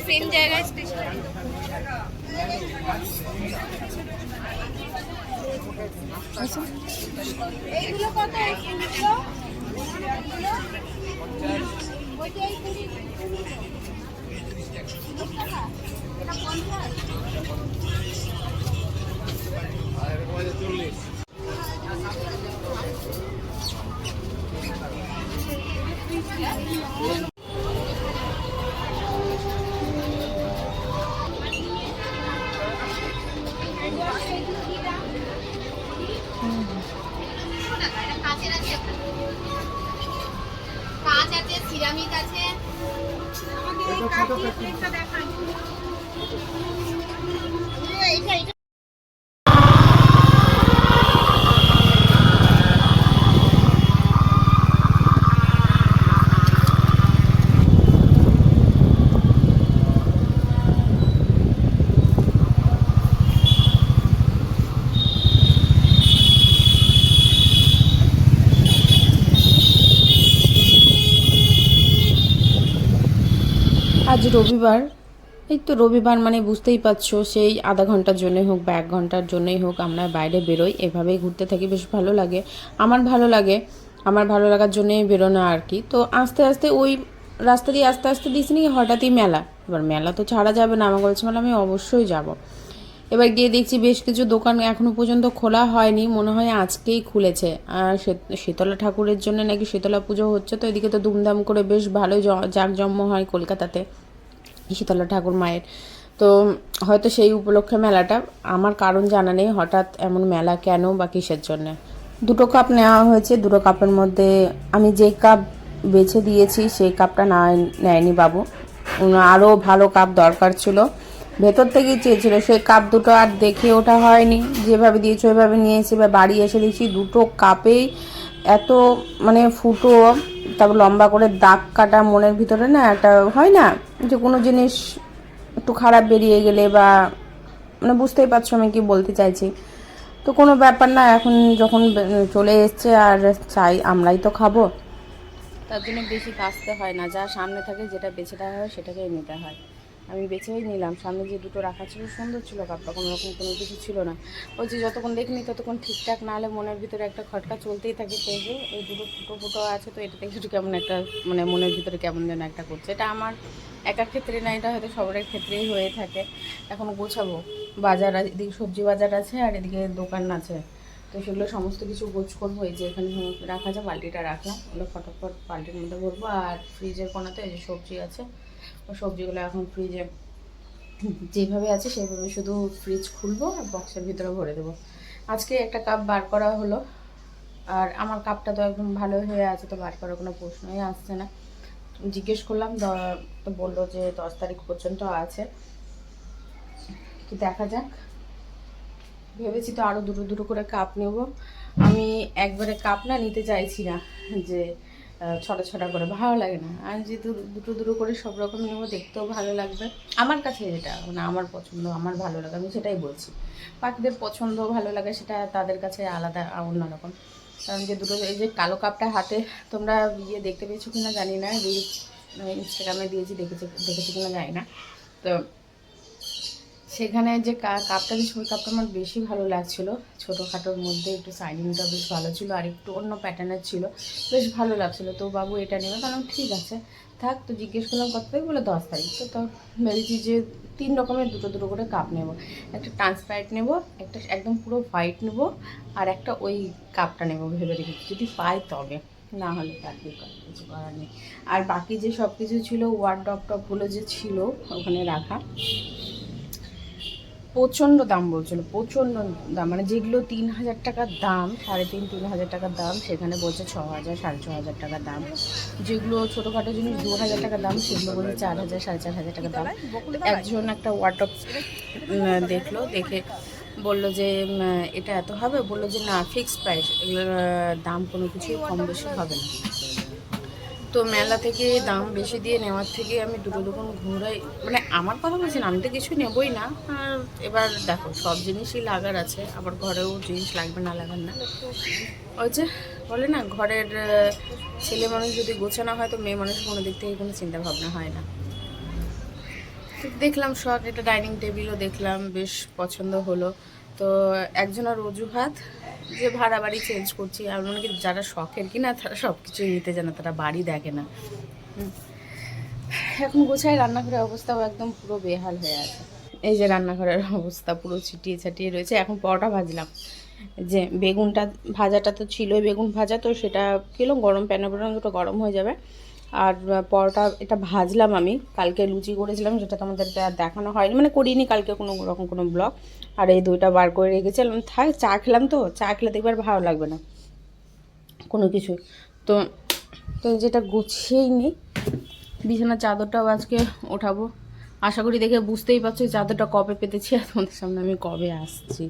Same জায়গায় এইগুলো কত? কাঁচ আছে, সিরামিক আছে। আজ রবিবার, এই তো রবিবার মানে বুঝতেই পারছো, সেই আধা ঘন্টার জন্যই হোক বা 1 ঘন্টার জন্যই হোক আমরা বাইরে বেরোই, এভাবেই ঘুরতে থাকি, বেশ ভালো লাগে। আমার ভালো লাগার জন্যই বেরোনো আর কি। তো আস্তে আস্তে ওই রাস্তা দিয়ে আস্তে আস্তে দিয়েছি নাকি হঠাৎই মেলা। এবার মেলা তো ছাড়া যাবে না, আমাকে বলছে মেলা আমি অবশ্যই যাব। এবার গিয়ে দেখছি বেশ কিছু দোকান এখনও পর্যন্ত খোলা হয়নি, মনে হয় আজকেই খুলেছে। আর শীতলা ঠাকুরের জন্য নাকি শীতলা পুজো হচ্ছে, তো এদিকে তো ধুমধাম করে বেশ ভালোই জাঁকজম্য হয় কলকাতাতে শীতলা ঠাকুর মায়ের। তো হয়তো সেই উপলক্ষে মেলাটা, আমার কারণ জানা নেই হঠাৎ এমন মেলা কেন বা কিসের জন্য। 2টো কাপ নেওয়া হয়েছে, 2টো কাপের মধ্যে আমি যে কাপ বেছে দিয়েছি সেই কাপটা নেয়নি বাবু, আরও ভালো কাপ দরকার ছিল, ভেতর থেকেই চেয়েছিল। সেই কাপ দুটো আর দেখে ওঠা হয়নি, যেভাবে দিয়েছে ওইভাবে নিয়েছি। বা বাড়ি এসে দেখছি 2টো কাপেই এত মানে ফুটো, তারপর লম্বা করে দাগ কাটা, মনের ভিতরে না একটা হয় না যে কোনো জিনিস একটু খারাপ বেরিয়ে গেলে, বা মানে বুঝতেই পারছো আমি কি বলতে চাইছি। তো কোনো ব্যাপার না, এখন যখন চলে এসছে আর চাই আমরাই তো খাবো, তার জন্য বেশি বাঁচতে হয় না, যা সামনে থাকে যেটা বেছে দেওয়া হয় সেটাকেই নিতে হয়। আমি বেছেই নিলাম, সামনে যে 2টো রাখা ছিল সুন্দর ছিল কাপটা, কোনো রকম কোনো কিছু ছিল না। ওই যে যতক্ষণ দেখিনি ততক্ষণ ঠিকঠাক না হলে মনের ভিতরে একটা খটকা চলতেই থাকে। তো এই 2টো ফুটো আছে, তো এটা দেখে একটু কেমন একটা মানে মনের ভিতরে কেমন যেন একটা করছে। এটা আমার একার ক্ষেত্রে না, এটা হয়তো সবার ক্ষেত্রেই হয়ে থাকে। এখন গোছাবো, বাজার এদিকে সবজি বাজার আছে আর এদিকে দোকান আছে, তো সেগুলো সমস্ত কিছু গোছ করবো। এই যে এখানে রাখা যায়, বালতিটা রাখলাম, ওগুলো ফটাফট বালতির মধ্যে ভরবো। আর ফ্রিজের কোনাতে এই যে সবজি আছে, ওই সবজিগুলো এখন ফ্রিজে যেভাবে আছে সেভাবে শুধু ফ্রিজ খুলবো আর বক্সের ভিতরে ভরে দেবো। আজকে একটা কাপ বার করা হলো, আর আমার কাপটা তো একদম ভালো হয়ে আছে, তো বার করার কোনো প্রশ্নই আসছে না। জিজ্ঞেস করলাম, তো বললো যে 10 তারিখ পর্যন্ত আছে, কি দেখা যাক। ভেবেছি তো আরও 2টো করে কাপ নেব। আমি একবারে কাপ না নিতে চাইছি না, যে ছটা ছটা করে ভালো লাগে না। আর যেহেতু 2টো করে সব রকম নেবো, দেখতেও ভালো লাগবে আমার কাছে, যেটা মানে আমার পছন্দ আমার ভালো লাগে আমি সেটাই বলছি। বাকিদের পছন্দ ভালো লাগে সেটা তাদের কাছে আলাদা অন্যরকম। কারণ যে এই যে কালো কাপটা হাতে তোমরা দেখতে পেয়েছো কিনা জানি না, ইনস্টাগ্রামে দিয়েছি, দেখেছি কিনা জানি না। তো সেখানে যে কাপটা দিয়েছি ওই কাপটা আমার বেশি ভালো লাগছিলো, ছোটোখাটোর মধ্যে একটু সাইনিংটা বেশ ভালো ছিল, আর একটু অন্য প্যাটার্নের ছিল, বেশ ভালো লাগছিলো। তো বাবু এটা নেবে, কারণ ঠিক আছে থাক। তো জিজ্ঞেস করলাম কত তারিখ, বলে 10 তারিখ। তো ভেবেছি যে 3 রকমের 2টো করে কাপ নেব, একটা ট্রান্সপারেন্ট নেব, একটা একদম পুরো হোয়াইট নেব, আর একটা ওই কাপটা নেব ভেবে রেখেছি, যদি পাই তবে, না হলে তার কিছু করার নেই। আর বাকি যে সব কিছু ছিল ওয়ার্ডরোবগুলো যে ছিল ওখানে রাখা, প্রচণ্ড দাম বলছিল, প্রচণ্ড দাম, মানে যেগুলো 3,000 টাকার দাম, 3,500-3,000 টাকার দাম, সেখানে বলছে 6,000 6,500 টাকার দাম। যেগুলো ছোটোখাটো জিনিস 2,000 টাকার দাম, সেগুলো বলছে 4,000 4,500 টাকার দাম। একজন একটা ওয়ার্ডরোব দেখলো, দেখে বললো যে এটা এত হবে, বললো যে না ফিক্সড প্রাইস, এগুলোর দাম কোনো কিছুই কম বেশি হবে না। তো মেলা থেকে দাম বেশি দিয়ে নেওয়ার থেকে আমি দুটো দোকান ঘুরাই, মানে আমার কথা বলছি না, আমি তো কিছু নেবই না। আর এবার দেখো সব জিনিসই লাগার আছে, আবার ঘরেও জিনিস লাগবে না লাগার না। ওই যে বলে না, ঘরের ছেলে মানুষ যদি গোছানো হয় তো মেয়ে মানুষ কোনো দিক থেকে কোনো চিন্তা ভাবনা হয় না। দেখলাম শখ, একটা ডাইনিং টেবিলও দেখলাম, বেশ পছন্দ হলো। তো একজনের অজুহাত যে ভাড়া বাড়ি চেঞ্জ করছি, আর অনেকে যারা শখের কিনা তারা সব কিছুই নিতে জানে, তারা বাড়ি দেখে না। এখন গোছায়, রান্নাঘরের অবস্থাও একদম পুরো বেহাল হয়ে আছে। এই যে রান্নাঘরের অবস্থা পুরো ছিটিয়ে ছাটিয়ে রয়েছে। এখন পরোটা ভাজলাম, যে বেগুনটা ভাজাটা তো ছিলই, বেগুন ভাজা, তো সেটা খেলাম গরম প্যানে দুটো গরম হয়ে যাবে। আর পরোটা এটা ভাজলাম আমি, কালকে লুচি করেছিলাম, সেটা তো আমাদের দেখানো হয়নি, মানে করিনি কালকে কোনো রকম কোনো ব্লগ। আর এই দুইটা বার করে রেখেছিলাম, থাক, চা খেলাম, তো চা খেলে দেখবার ভালো লাগবে না কোনো কিছু। তো তো যেটা গুছিয়েই নিই, বিছানার চাদরটাও আজকে ওঠাবো। আশা করি দেখে বুঝতেই পারছো চাদরটা কবে পেতেছি আর তোমাদের সামনে আমি কবে আসছি।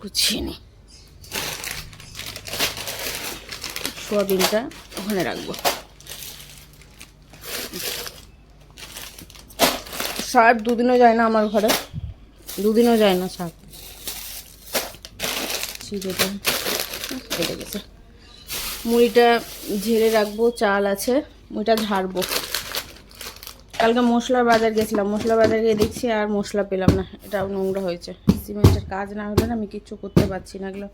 গুছিয়ে নি, সোয়াবিনটা ওখানে রাখবো। শাক দুদিনও যায় না আমার ঘরে, দুদিনও যায় না শাক। চিড়েটা কেটে গেছে, মুড়িটা ঝেড়ে রাখবো, চাল আছে, মুড়িটা ঝাড়বো। কালকে মশলার বাজার গেছিলাম, মশলা বাজার গিয়ে দেখছি আর মশলা পেলাম না, এটাও নোংরা হয়েছে। সিমেন্টের কাজ না হলে না আমি কিচ্ছু করতে পারছি না, এগুলো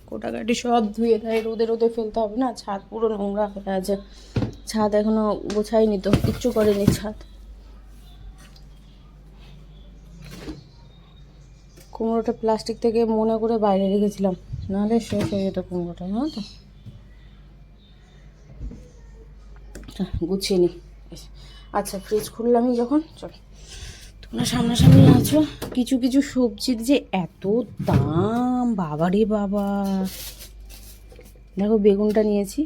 কোটাকাটি সব ধুয়ে ধায় রোদে রোদে ফেলতে হবে না। ছাদ পুরো নোংরা হয়ে আছে, ছাদ এখনো গোছাইনি, তো কিচ্ছু করেনি ছাদ। কুমড়োটা প্লাস্টিক থেকে মনে করে বাইরে রেখেছিলাম, নাহলে শেষ হয়ে যেত কুমড়োটা, হ্যাঁ তো গুছিয়ে নি। আচ্ছা, ফ্রিজ খুললামই যখন, চল, তোমরা সামনাসামনি আছো। কিছু কিছু সবজির যে এত দাম, বাবা রে বাবা। দেখো বেগুনটা নিয়েছি,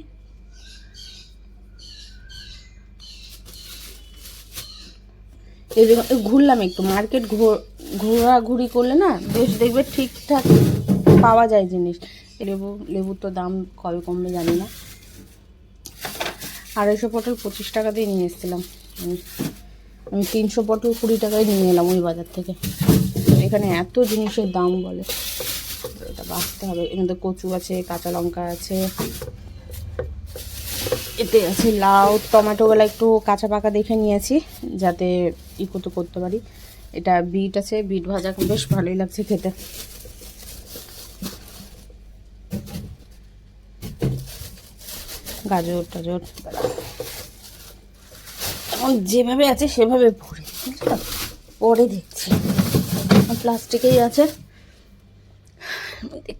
এই বেগুন, ঘুরলাম একটু মার্কেট, ঘোরাঘুরি করলে না বেশ দেখবে ঠিকঠাক পাওয়া যায় জিনিস। লেবুর তো দাম কবে কমবে জানি না। 250 পটল 25 টাকা দিয়ে নিয়ে এসেছিলাম আমি, 300 পটল 20 টাকায় নিয়ে এলাম ওই বাজার থেকে। এখানে এত জিনিসের দাম বলে, এটা বাঁচতে হবে। এর মধ্যে কচু আছে, কাঁচা লঙ্কা আছে, এতে আছে লাউ, টমেটোগুলো একটু কাঁচা পাকা দেখে নিয়েছি যাতে করতে পারি। এটা বিট আছে, বিট ভাজা বেশ ভালোই লাগছে খেতে। গাজর টাজর এখন যেভাবে আছে সেভাবে ভরে, পরে দেখছি। প্লাস্টিকেই আছে,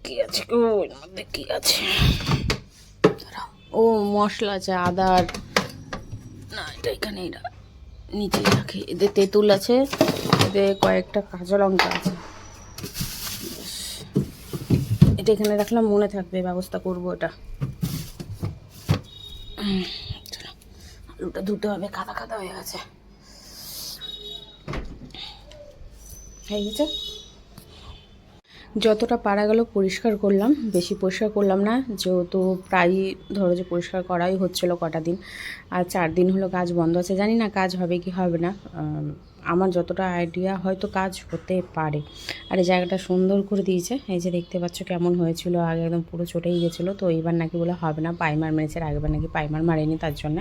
কি আছে ওর মধ্যে, কি আছে, ও মশলা আছে, আদার না, এটা এখানে নিচে রাখি। এতে তেঁতুল আছে, এতে কয়েকটা কাঁচা লঙ্কা আছে, এটা এখানে রাখলাম, মনে থাকবে, ব্যবস্থা করবো এটা। আলুটা ধুতে হবে, কাদা কাদা হয়ে গেছে। হয়ে গেছে, যতটা পারা গেল পরিষ্কার করলাম, বেশি পরিষ্কার করলাম না, যেহেতু প্রায়ই ধরো যে পরিষ্কার করাই হচ্ছিলো কটা দিন। আর 4 দিন হলো কাজ বন্ধ আছে, জানি না কাজ হবে কি হবে না। আমার যতটা আইডিয়া হয়তো কাজ হতে পারে। আর এই জায়গাটা সুন্দর করে দিয়েছে, এই যে দেখতে পাচ্ছ কেমন হয়েছিল, আগে একদম পুরো চটেই গেছিলো, তো এইবার নাকি বলে হবে না, পাইমার মেরেছে। আগেবার নাকি পাইমার মারেনি, তার জন্য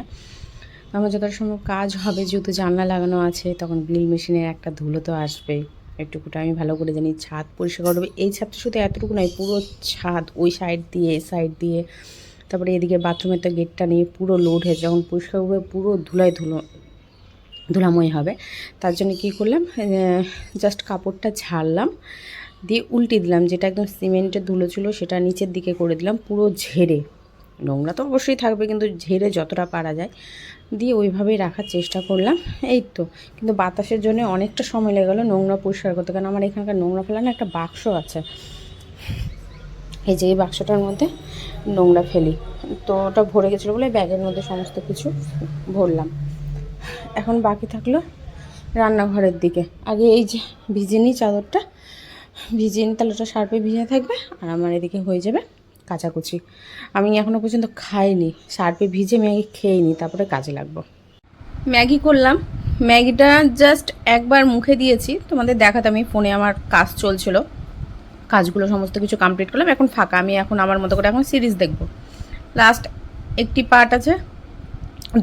আমার যতটা সম্ভব কাজ হবে। যেহেতু জানলা লাগানো আছে, তখন গ্রিল মেশিনের একটা ধুলো তো আসবেই, একটুকুটা আমি ভালো করে জানি। ছাদ পরিষ্কার করবে, এই ছাদটা শুধু এতটুকু নয়, পুরো ছাদ, ওই সাইড দিয়ে এই সাইড দিয়ে, তারপরে এদিকে বাথরুমের তো গেটটা নিয়ে পুরো লোড হয়েছে। যখন পরিষ্কার করবে পুরো ধুলাময় হবে। তার জন্য কী করলাম, জাস্ট কাপড়টা ঝাড়লাম, দিয়ে উল্টে দিলাম, যেটা একদম সিমেন্টের ধুলো ছিল সেটা নিচের দিকে করে দিলাম, পুরো ঝেড়ে। নোংরা তো অবশ্যই থাকবে, কিন্তু ঝেড়ে যতটা পারা যায় দিয়ে ওইভাবেই রাখার চেষ্টা করলাম। এই তো, কিন্তু বাতাসের জন্য অনেকটা সময় লেগে গেলো নোংরা পরিষ্কার করতে, কারণ আমার এখানকার নোংরা ফেলানো একটা বাক্স আছে, এই যে এই বাক্সটার মধ্যে নোংরা ফেলি, তো ওটা ভরে গেছিলো বলে ব্যাগের মধ্যে সমস্ত কিছু ভরলাম। এখন বাকি থাকলো রান্নাঘরের দিকে। আগে এই যে ভিজে নিই চাদরটা, ভিজিয়ে নিই, তাহলে ওটা সার্ফে ভিজে থাকবে আর আমার এদিকে হয়ে যাবে কাচাকুচি। আমি এখনও পর্যন্ত খাইনি, সার্ফে ভিজে ম্যাগি খেয়ে নিই, তারপরে কাজে লাগবো। ম্যাগি করলাম, ম্যাগিটা জাস্ট একবার মুখে দিয়েছি তোমাদের দেখাতে, আমি ফোনে আমার কাজ চলছিল, কাজগুলো সমস্ত কিছু কমপ্লিট করলাম, এখন ফাঁকা। আমি এখন আমার মতো করে এখন সিরিজ দেখব, লাস্ট একটি পার্ট আছে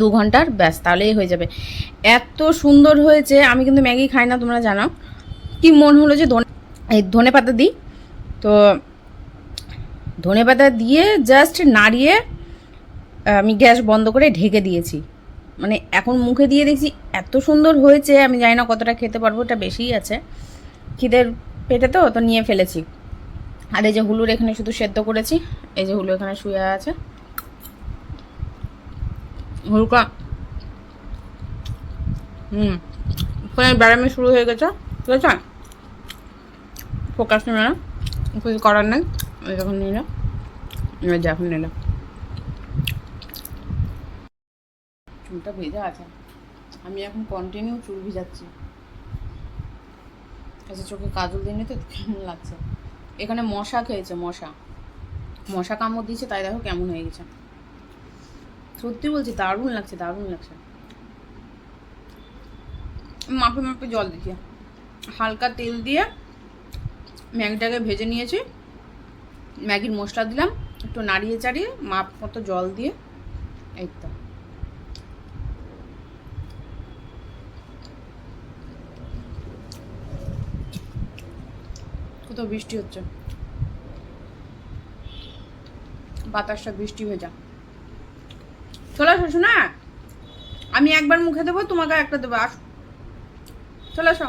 2 ঘন্টার, ব্যাস তাহলেই হয়ে যাবে। এত সুন্দর হয়েছে। আমি কিন্তু ম্যাগি খাই না তোমরা জানো, কি মন হলো যে ধনে পাতা দিই, তো ধনে পাতা দিয়ে জাস্ট নাড়িয়ে আমি গ্যাস বন্ধ করে ঢেকে দিয়েছি। মানে এখন মুখে দিয়ে দেখছি এত সুন্দর হয়েছে, আমি জানি না কতটা খেতে পারবো, এটা বেশিই আছে খিদের পেটে, তো নিয়ে ফেলেছি। আর এই যে হুলুর এখানে শুধু সেদ্ধ করেছি, এই যে হুলু এখানে শুয়ে আছে, হুলুকা ওখানে ব্যারামে শুরু হয়ে গেছে, ঠিক আছে, ফোকাস নেবে না, কিছু করার নেই। যখন নিল এখন নিল, চুলটা ভেজা আছে, আমি এখন কন্টিনিউ চুল ভিজাচ্ছি। আচ্ছা চোখে কাজল দিনে তো কেমন লাগছে। এখানে মশা খেয়েছে, মশা কামড় দিয়েছে, তাই দেখো কেমন হয়ে গেছে। সত্যি বলছি দারুণ লাগছে, দারুণ লাগছে। মাপে মাপে জল দিচ্ছি, হালকা তেল দিয়ে ম্যাগিটাকে ভেজে নিয়েছি, ম্যাগির মশলা দিলাম, একটু নাড়িয়ে চাড়িয়ে মাপ মতো জল দিয়ে, এই তো। কোথাও বৃষ্টি হচ্ছে, বাতাসটা বৃষ্টি ভেজা। চলে আসো শোনা, আমি একবার মুখে দেবো, তোমাকে একটা দেবো, আস চলে আসো।